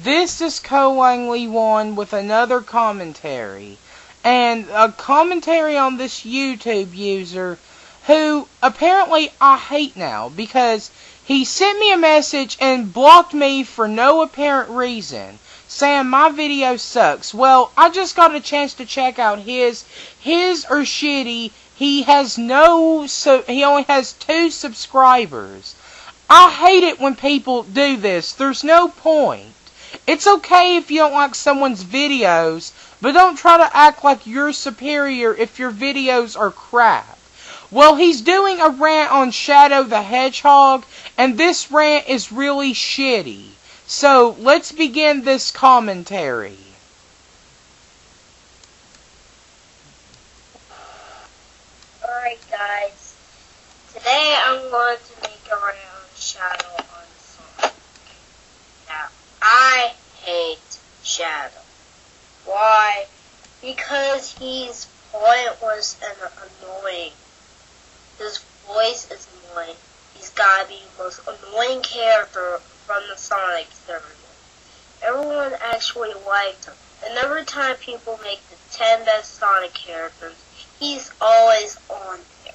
This is Co-Langley1 with another commentary. And a commentary on this YouTube user who apparently I hate now because he sent me a message and blocked me for no apparent reason, saying my video sucks. Well, I just got a chance to check out his or shitty. He only has 2 subscribers. I hate it when people do this. There's no point. It's okay if you don't like someone's videos, but don't try to act like you're superior if your videos are crap. Well, he's doing a rant on Shadow the Hedgehog, and this rant is really shitty. So, let's begin this commentary. Alright guys, today I'm going to make a rant on Shadow on Sonic. Now, I hate Shadow. Why? Because he's pointless and annoying. His voice is annoying. He's gotta be the most annoying character from the Sonic series. Everyone actually liked him. And every time people make the 10 best Sonic characters, he's always on there.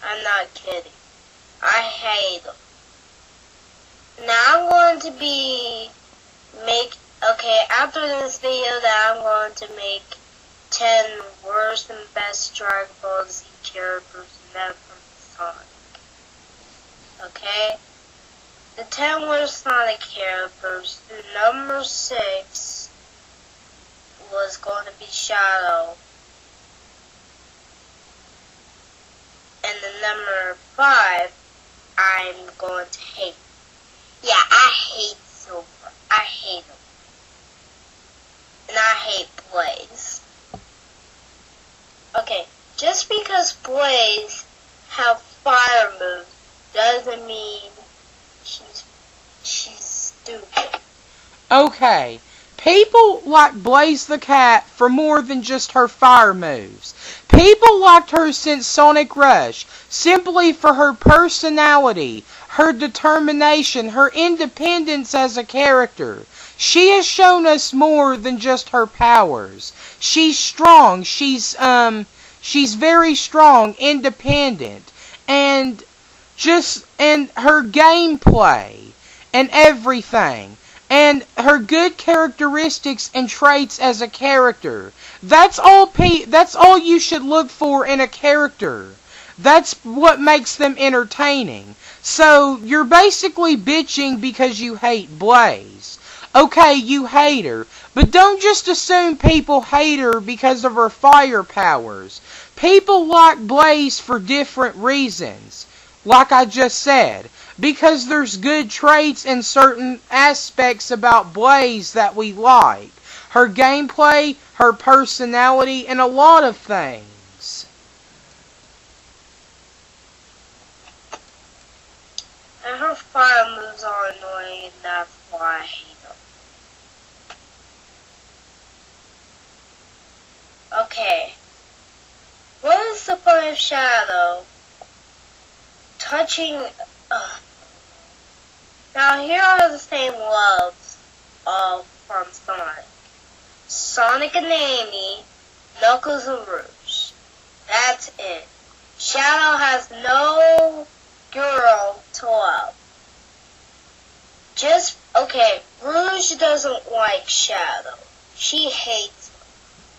I'm not kidding. I hate him. Now I'm going to after this video that I'm going to make 10 worst and best Dragon Ball Z characters never from Sonic. Okay? The 10 worst Sonic characters, the number 6 was going to be Shadow. And the number 5, I'm going to hate. Yeah, I hate Silver. I hate him. And I hate Blaze. Okay, just because Blaze have fire moves doesn't mean she's stupid. Okay, people like Blaze the Cat for more than just her fire moves. People liked her since Sonic Rush, simply for her personality, her determination, her independence as a character. She has shown us more than just her powers. She's strong, she's very strong, independent, and her gameplay and everything. And her good characteristics and traits as a character. That's all you should look for in a character. That's what makes them entertaining. So, you're basically bitching because you hate Blaze. Okay, you hate her, but don't just assume people hate her because of her fire powers. People like Blaze for different reasons, like I just said. Because there's good traits and certain aspects about Blaze that we like. Her gameplay, her personality, and a lot of things. And her fire moves are annoying, and that's why I hate them. Okay. What is the point of Shadow touching... Now here are the same loves from Sonic. Sonic and Amy, Knuckles and Rouge. That's it. Shadow has no girl to love. Rouge doesn't like Shadow. She hates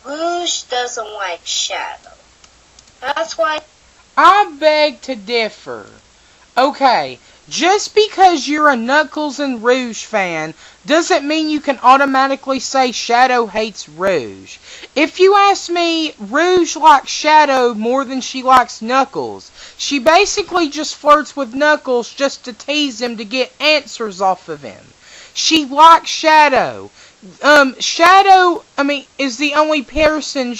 him. Rouge doesn't like Shadow. That's why... I beg to differ. Okay, just because you're a Knuckles and Rouge fan doesn't mean you can automatically say Shadow hates Rouge. If you ask me, Rouge likes Shadow more than she likes Knuckles. She basically just flirts with Knuckles just to tease him to get answers off of him. She likes Shadow. Shadow, is the only person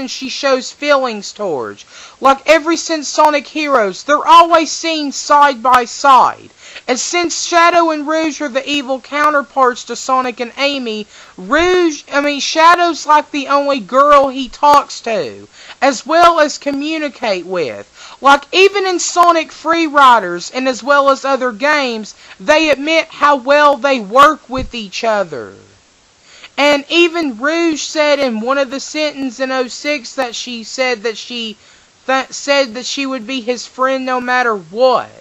she shows feelings towards. Like ever since Sonic Heroes, they're always seen side by side. And since Shadow and Rouge are the evil counterparts to Sonic and Amy, Shadow's like the only girl he talks to, as well as communicate with. Like, even in Sonic Free Riders, and as well as other games, they admit how well they work with each other. And even Rouge said in one of the sentences in '06 that she said that said that she would be his friend no matter what.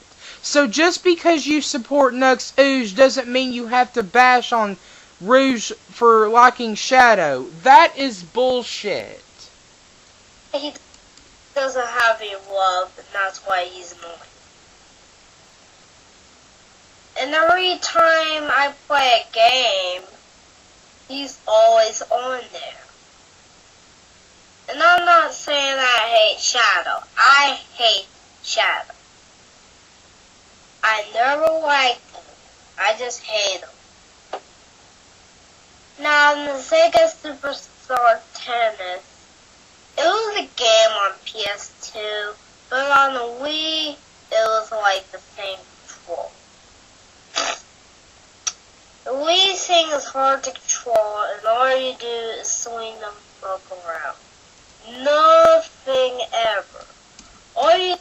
So just because you support Nux Ooze doesn't mean you have to bash on Rouge for liking Shadow. That is bullshit. He doesn't have any love, and that's why he's annoying. And every time I play a game, he's always on there. And I'm not saying that I hate Shadow. I hate Shadow. I never liked him. I just hate him. Now, in the Sega Superstar Tennis, it was a game on PS2, but on the Wii, it was like the same control. The Wii thing is hard to control, and all you do is swing them look around. Nothing ever. All you...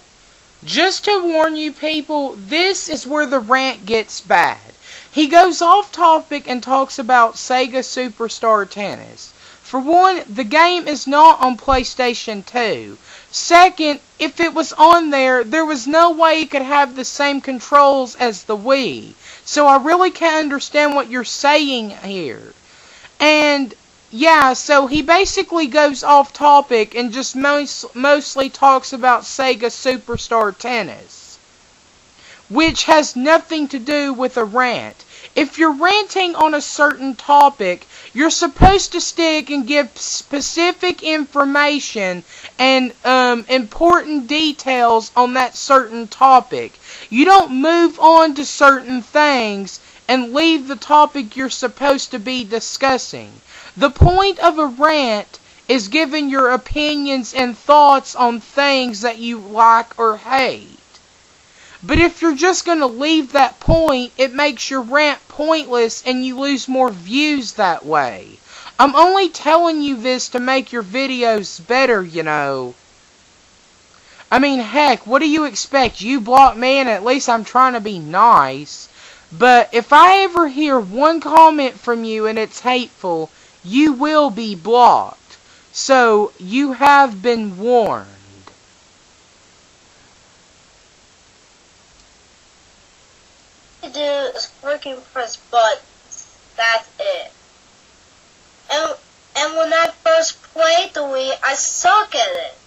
Just to warn you people, this is where the rant gets bad. He goes off topic and talks about Sega Superstar Tennis. For one, the game is not on PlayStation 2. Second, if it was on there, there was no way it could have the same controls as the Wii. So I really can't understand what you're saying here. And yeah, so he basically goes off topic and just mostly talks about Sega Superstar Tennis, which has nothing to do with a rant. If you're ranting on a certain topic, you're supposed to stick and give specific information and important details on that certain topic. You don't move on to certain things and leave the topic you're supposed to be discussing. The point of a rant is giving your opinions and thoughts on things that you like or hate. But if you're just going to leave that point, it makes your rant pointless and you lose more views that way. I'm only telling you this to make your videos better, you know. I mean, heck, what do you expect? You block me and at least I'm trying to be nice. But if I ever hear one comment from you and it's hateful, you will be blocked. So, you have been warned. Do is freaking press buttons. That's it. And when I first played the Wii, I suck at it.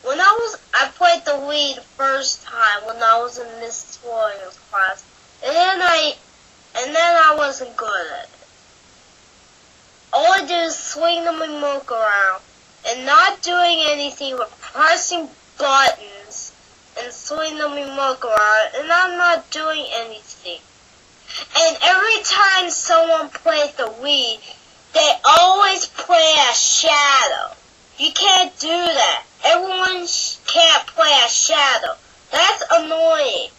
I played the Wii the first time when I was in Miss Williams' class, and then I wasn't good at it. All I do is swing the remote around and not doing anything but pressing buttons and swing the remote around, and I'm not doing anything. And every time someone plays the Wii, they always play as Shadow. You can't do that. Everyone can't play as Shadow. That's annoying.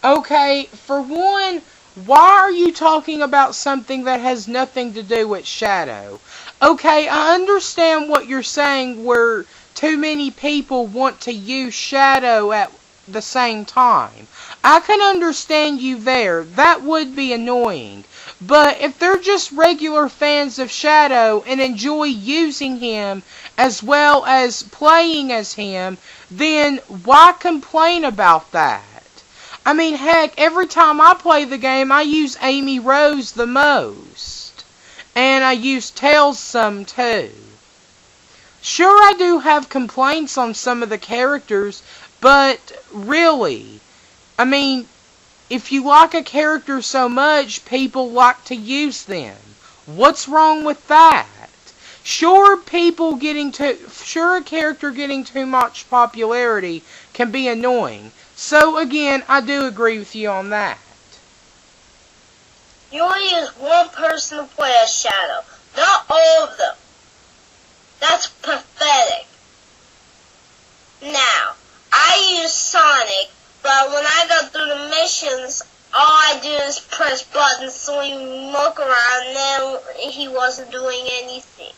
Okay, for one, why are you talking about something that has nothing to do with Shadow? Okay, I understand what you're saying where too many people want to use Shadow at the same time. I can understand you there. That would be annoying. But if they're just regular fans of Shadow and enjoy using him as well as playing as him, then why complain about that? I mean, heck, every time I play the game, I use Amy Rose the most. And I use Tails some too. Sure, I do have complaints on some of the characters, but really, I mean, if you like a character so much, people like to use them. What's wrong with that? Sure, a character getting too much popularity can be annoying. So again, I do agree with you on that. You only use one person to play as Shadow, not all of them. That's pathetic. Now, I use Sonic, but when I go through the missions, all I do is press buttons, swing, look around, and then he wasn't doing anything.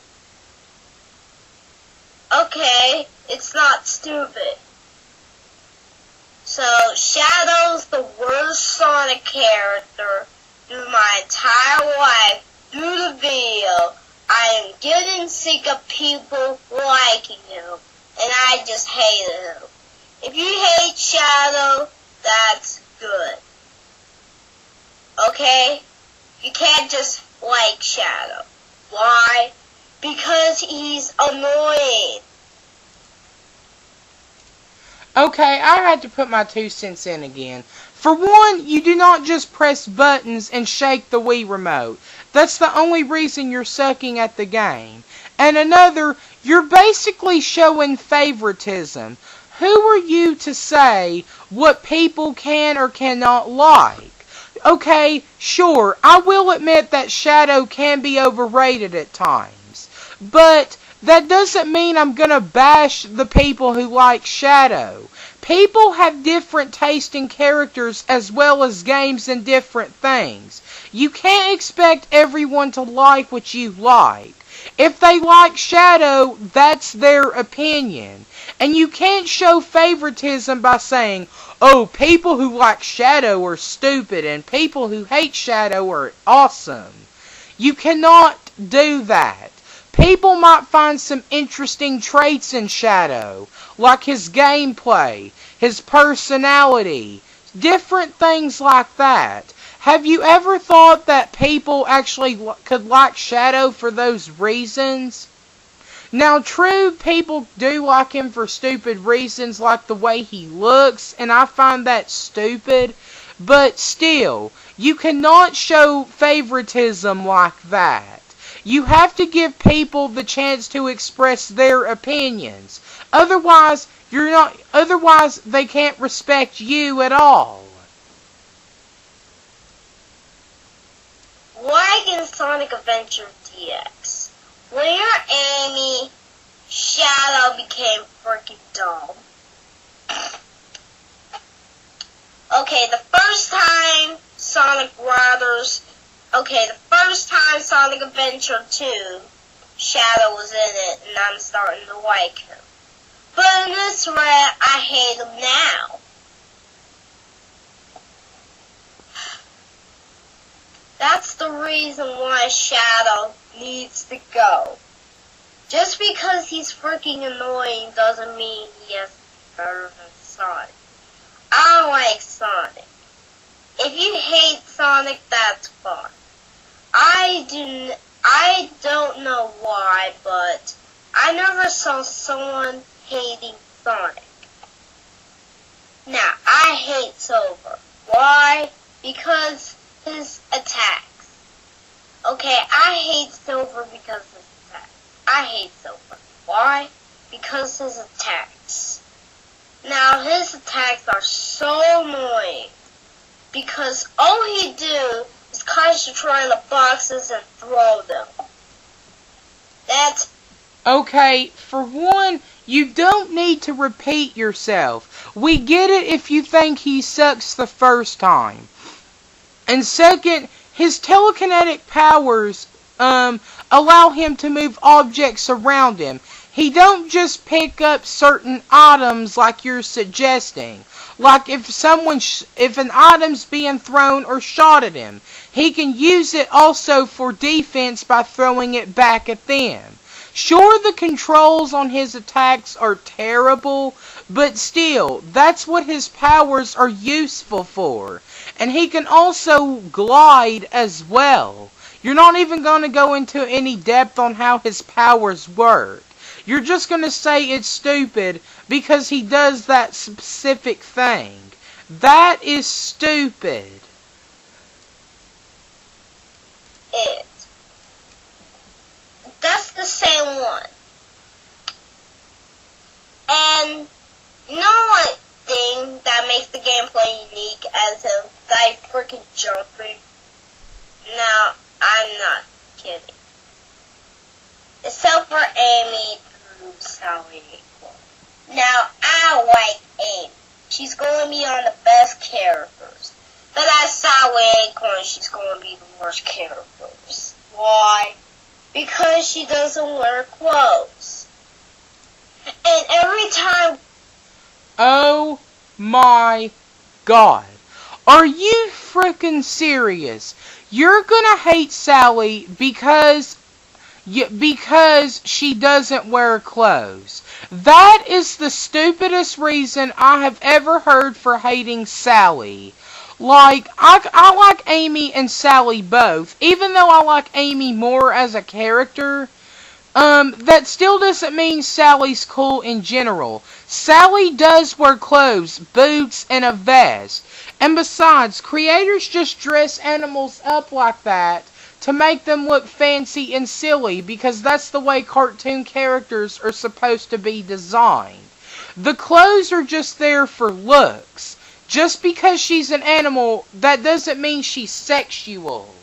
Okay, it's not stupid. So, Shadow's the worst Sonic character through my entire life. Through the video, I am getting sick of people liking him, and I just hate him. If you hate Shadow, that's good. Okay? You can't just like Shadow. Why? Because he's annoying. Okay, I had to put my 2 cents in again. For one, you do not just press buttons and shake the Wii remote. That's the only reason you're sucking at the game. And another, you're basically showing favoritism. Who are you to say what people can or cannot like? Okay, sure, I will admit that Shadow can be overrated at times. But that doesn't mean I'm gonna bash the people who like Shadow. People have different taste in characters as well as games and different things. You can't expect everyone to like what you like. If they like Shadow, that's their opinion. And you can't show favoritism by saying, oh, people who like Shadow are stupid and people who hate Shadow are awesome. You cannot do that. People might find some interesting traits in Shadow, like his gameplay, his personality, different things like that. Have you ever thought that people actually could like Shadow for those reasons? Now, true, people do like him for stupid reasons, like the way he looks, and I find that stupid. But still, you cannot show favoritism like that. You have to give people the chance to express their opinions. Otherwise, they can't respect you at all. Like in Sonic Adventure DX, when you're Amy, Shadow became freaking dumb. Okay, the first time Sonic Adventure 2, Shadow was in it, and I'm starting to like him. But in this rant, I hate him now. That's the reason why Shadow needs to go. Just because he's freaking annoying doesn't mean he is better than Sonic. I like Sonic. If you hate Sonic, that's fine. I don't know why, but I never saw someone hating Sonic. Now, I hate Silver. Why? Because his attacks. Okay, I hate Silver because of his attacks. I hate Silver. Why? Because his attacks. Now, his attacks are so annoying. Because all he do is concentrate on the boxes and throw them. That's... Okay, for one, you don't need to repeat yourself. We get it if you think he sucks the first time. And second, his telekinetic powers allow him to move objects around him. He don't just pick up certain items like you're suggesting. Like if an item's being thrown or shot at him, he can use it also for defense by throwing it back at them. Sure, the controls on his attacks are terrible, but still, that's what his powers are useful for. And he can also glide as well. You're not even going to go into any depth on how his powers work. You're just going to say it's stupid because he does that specific thing. That is stupid. That's the same one. And you know what thing that makes the gameplay unique as him? Like freaking jumping. Now, I'm not kidding. Except for Amy proves how we equal. Now, I like Amy. She's going to be on the best characters. But as Sour Acorn, she's going to be the worst characters. Why? Because she doesn't wear clothes. And every time... Oh my God. Are you freaking serious? You're gonna hate Sally because she doesn't wear clothes. That is the stupidest reason I have ever heard for hating Sally. Like, I like Amy and Sally both, even though I like Amy more as a character. That still doesn't mean Sally's cool in general. Sally does wear clothes, boots, and a vest. And besides, creators just dress animals up like that to make them look fancy and silly because that's the way cartoon characters are supposed to be designed. The clothes are just there for looks. Just because she's an animal, that doesn't mean she's sexual.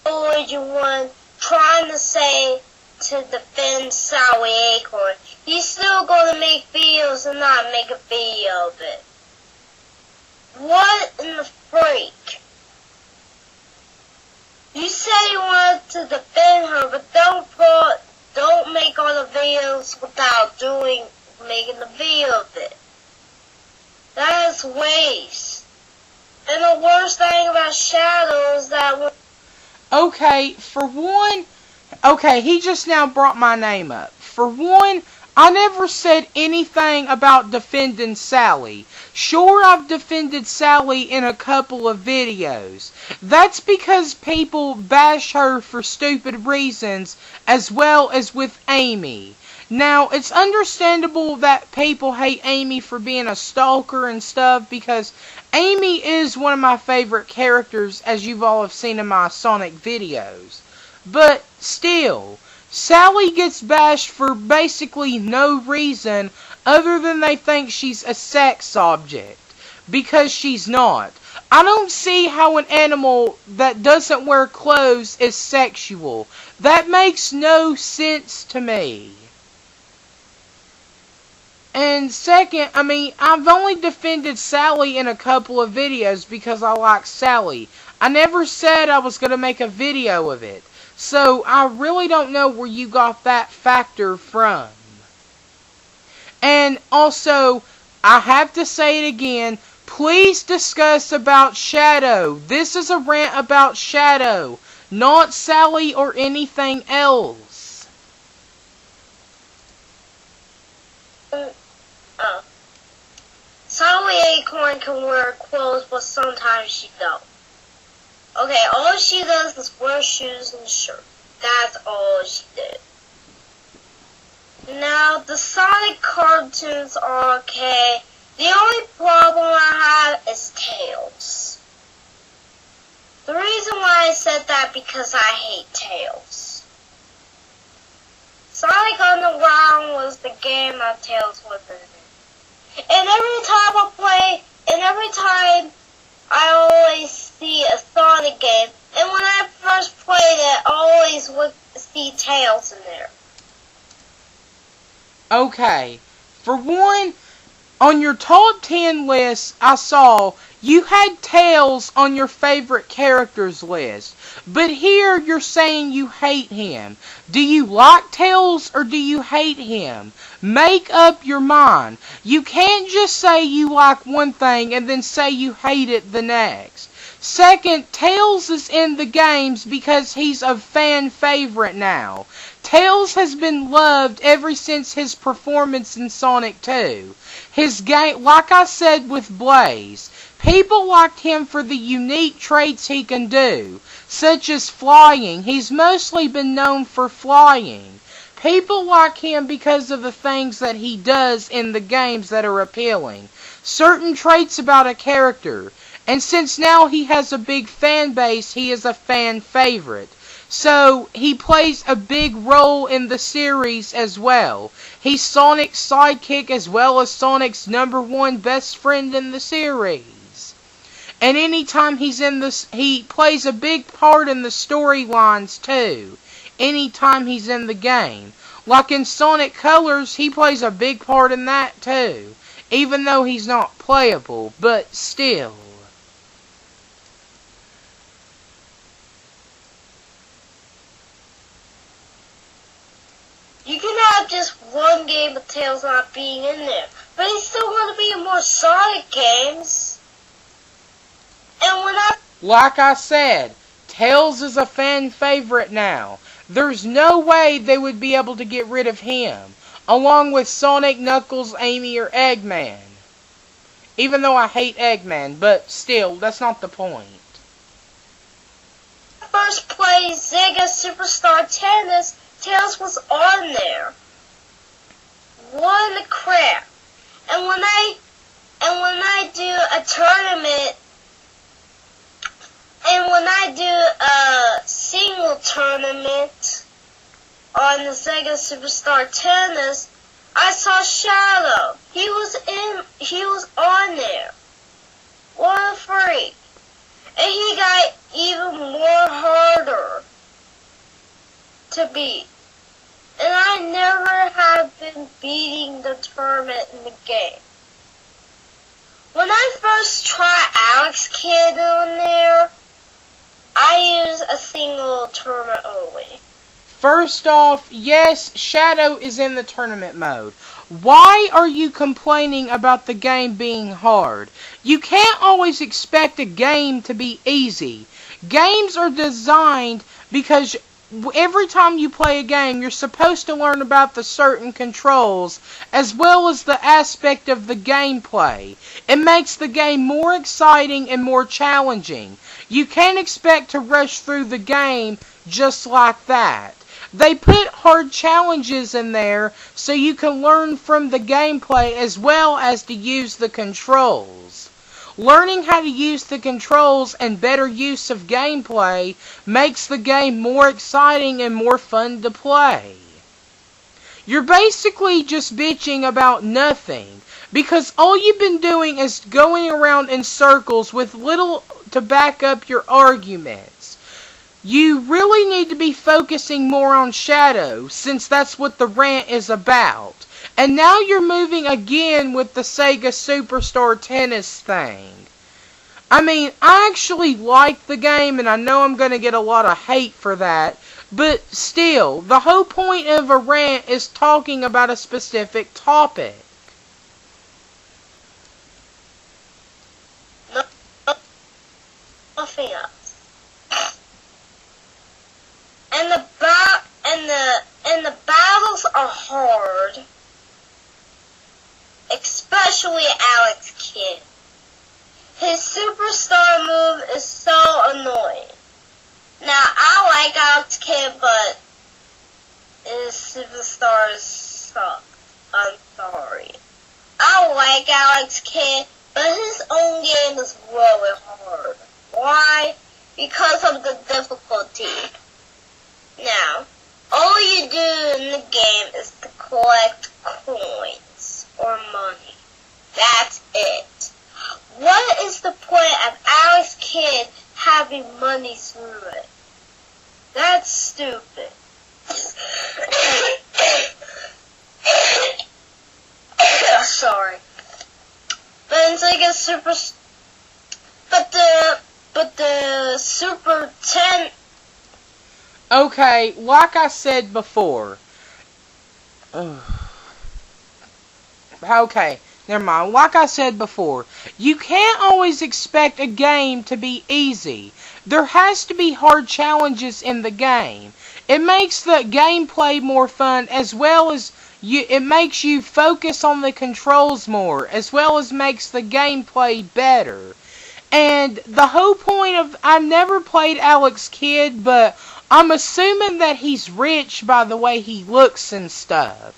Or you want trying to say to defend Sally Acorn, you still gonna make videos and not make a video of it. What in the freak? You said you wanted to defend her, but don't make all the videos without making the video of it. That is waste. And the worst thing about Shadow is that Okay, for one, he just now brought my name up. For one, I never said anything about defending Sally. Sure, I've defended Sally in a couple of videos. That's because people bash her for stupid reasons, as well as with Amy. Now, it's understandable that people hate Amy for being a stalker and stuff, because Amy is one of my favorite characters, as you've all have seen in my Sonic videos. But still, Sally gets bashed for basically no reason other than they think she's a sex object. Because she's not. I don't see how an animal that doesn't wear clothes is sexual. That makes no sense to me. And second, I've only defended Sally in a couple of videos because I like Sally. I never said I was going to make a video of it. So, I really don't know where you got that factor from. And also, I have to say it again, please discuss about Shadow. This is a rant about Shadow, not Sally or anything else. Sally Acorn can wear clothes, but sometimes she don't. Okay, all she does is wear shoes and shirt. That's all she did. Now, the Sonic cartoons are okay. The only problem I have is Tails. The reason why I said that because I hate Tails. Sonic Underground was the game that Tails was in. And every time I play, and every time I always see a Sonic game, and when I first played it, I always would see Tails in there. Okay, for one, on your top 10 list, I saw you had Tails on your favorite characters list. But here you're saying you hate him. Do you like Tails or do you hate him? Make up your mind. You can't just say you like one thing and then say you hate it the next. Second, Tails is in the games because he's a fan favorite now. Tails has been loved ever since his performance in Sonic 2. His game, like I said with Blaze, people liked him for the unique traits he can do, such as flying. He's mostly been known for flying. People like him because of the things that he does in the games that are appealing. Certain traits about a character. And since now he has a big fan base, he is a fan favorite. So, he plays a big role in the series as well. He's Sonic's sidekick as well as Sonic's #1 best friend in the series. And anytime he's in this, he plays a big part in the storylines too. Anytime he's in the game. Like in Sonic Colors, he plays a big part in that too. Even though he's not playable, but still. You can have just one game of Tails not being in there, but he's still going to be in more Sonic games. And when like I said, Tails is a fan favorite now. There's no way they would be able to get rid of him, along with Sonic, Knuckles, Amy, or Eggman. Even though I hate Eggman, but still, that's not the point. first played Sega Superstar Tennis, Tails was on there. What the crap? And when I do a tournament, and when I do a single tournament on the Sega Superstar Tennis, I saw Shadow. He was on there. What a freak. And he got even more harder to beat. And I never have been beating the tournament in the game. When I first tried Alex Kidd on there, I used a single tournament only. First off, yes, Shadow is in the tournament mode. Why are you complaining about the game being hard? You can't always expect a game to be easy. Games are designed because every time you play a game, you're supposed to learn about the certain controls as well as the aspect of the gameplay. It makes the game more exciting and more challenging. You can't expect to rush through the game just like that. They put hard challenges in there so you can learn from the gameplay as well as to use the controls. Learning how to use the controls and better use of gameplay makes the game more exciting and more fun to play. You're basically just bitching about nothing because all you've been doing is going around in circles with little to back up your arguments. You really need to be focusing more on Shadow, since that's what the rant is about. And now you're moving again with the Sega Superstar Tennis thing. I mean, I actually like the game, and I know I'm going to get a lot of hate for that. But still, the whole point of a rant is talking about a specific topic. Nothing else. And the battles are hard, especially Alex Kidd. His superstar move is so annoying. Now, I like Alex Kidd, but his superstars suck. I'm sorry. I like Alex Kidd, but his own game is really hard. Why? Because of the difficulty. Now, all you do in the game is to collect coins or money. That's it. What is the point of Alex Kidd having money through it? That's stupid. Sorry. But it's like a but the Super 10. Okay, like I said before. Okay, never mind. Like I said before, you can't always expect a game to be easy. There has to be hard challenges in the game. It makes the gameplay more fun, as well as it makes you focus on the controls more, as well as makes the gameplay better. And the whole point of, I've never played Alex Kidd, but I'm assuming that he's rich by the way he looks and stuff.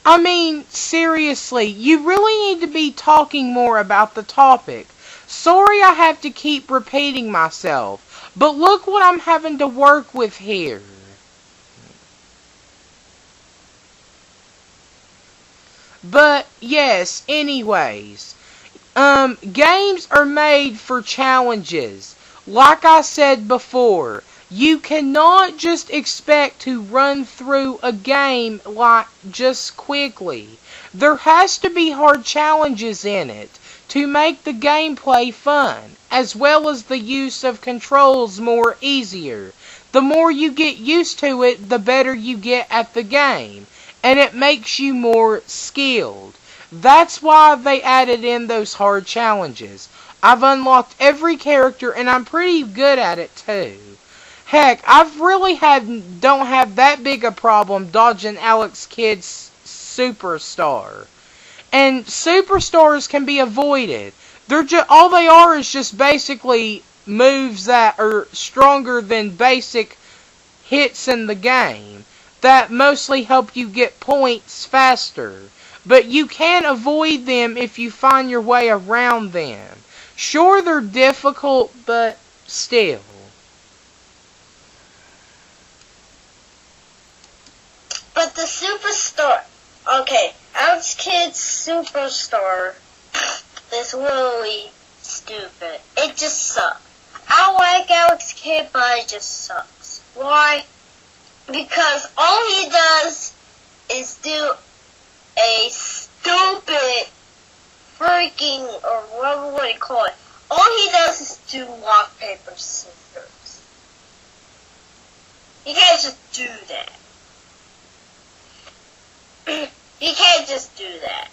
I mean, seriously, you really need to be talking more about the topic. Sorry I have to keep repeating myself, but look what I'm having to work with here. But, yes, anyways. Games are made for challenges. Like I said before, you cannot just expect to run through a game like just quickly. There has to be hard challenges in it to make the gameplay fun, as well as the use of controls more easier. The more you get used to it, the better you get at the game. and it makes you more skilled. That's why they added in those hard challenges. I've unlocked every character, and I'm pretty good at it too. Heck, I've really don't have that big a problem dodging Alex Kidd's superstar. And superstars can be avoided. All they are is just basically moves that are stronger than basic hits in the game that mostly help you get points faster. But you can avoid them if you find your way around them. Sure, they're difficult, but still. But the superstar, okay, Alex Kidd's superstar is really stupid. It just sucks. I like Alex Kidd, but it just sucks. Why? Because all he does is do a stupid freaking, or whatever what you call it. All he does is do rock, paper, scissors. You can't just do that. You can't just do that.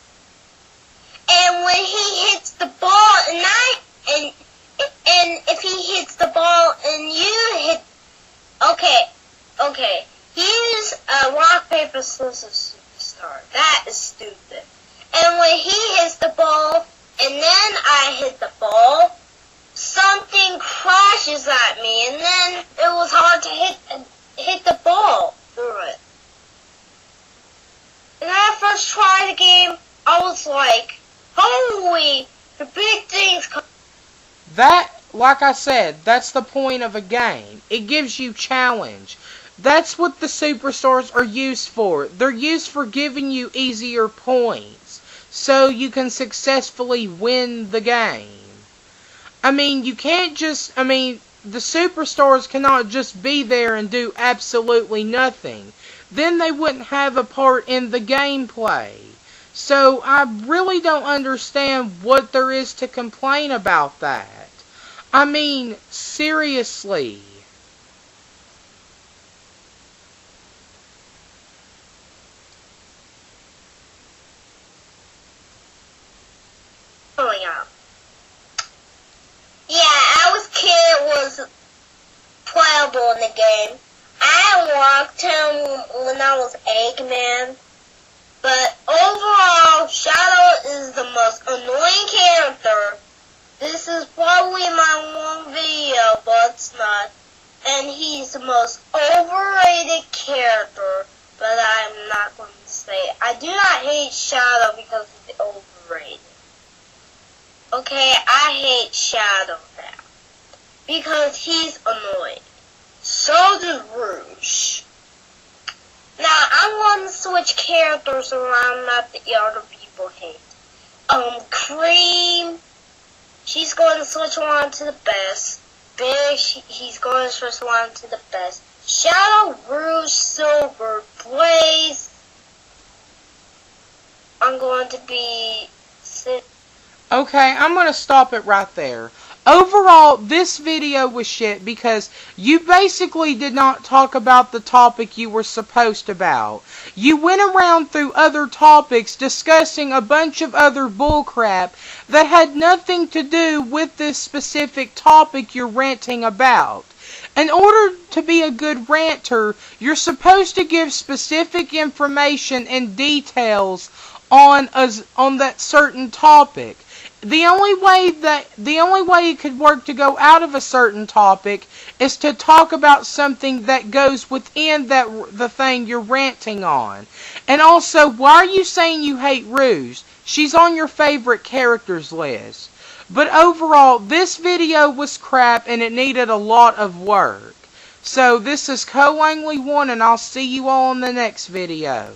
And when he hits the ball, and if he hits the ball and you hit, okay, he's a rock, paper, scissors superstar. That is stupid. And when he hits the ball, and then I hit the ball, something crashes at me, and then it was hard to hit the ball through it. And when I first tried the game, I was like, holy, the big things come. That, like I said, that's the point of a game. It gives you challenge. That's what the superstars are used for. They're used for giving you easier points, so you can successfully win the game. I mean, you can't just, the superstars cannot just be there and do absolutely nothing. Then they wouldn't have a part in the gameplay. So I really don't understand what there is to complain about that. I mean, seriously. Growing up. Yeah, Alex Kidd was playable in the game. I unlocked him when I was Eggman. But overall, Shadow is the most annoying character. This is probably my one video, but it's not. And he's the most overrated character, but I'm not going to say it. I do not hate Shadow because he's overrated. Okay, I hate Shadow now. Because he's annoying. So does Rouge. Now, I'm going to switch characters around that the other people hate. Cream, she's going to switch one to the best. Big, he's going to switch one to the best. Shadow, Rouge, Silver, Blaze, I'm going to be... Okay, I'm going to stop it right there. Overall, this video was shit because you basically did not talk about the topic you were supposed to about. You went around through other topics discussing a bunch of other bullcrap that had nothing to do with this specific topic you're ranting about. In order to be a good ranter, you're supposed to give specific information and details on that certain topic. The only way it could work to go out of a certain topic is to talk about something that goes within the thing you're ranting on. And also, why are you saying you hate Rouge? She's on your favorite characters list. But overall, this video was crap and it needed a lot of work. So this is Co Langley 1 and I'll see you all in the next video.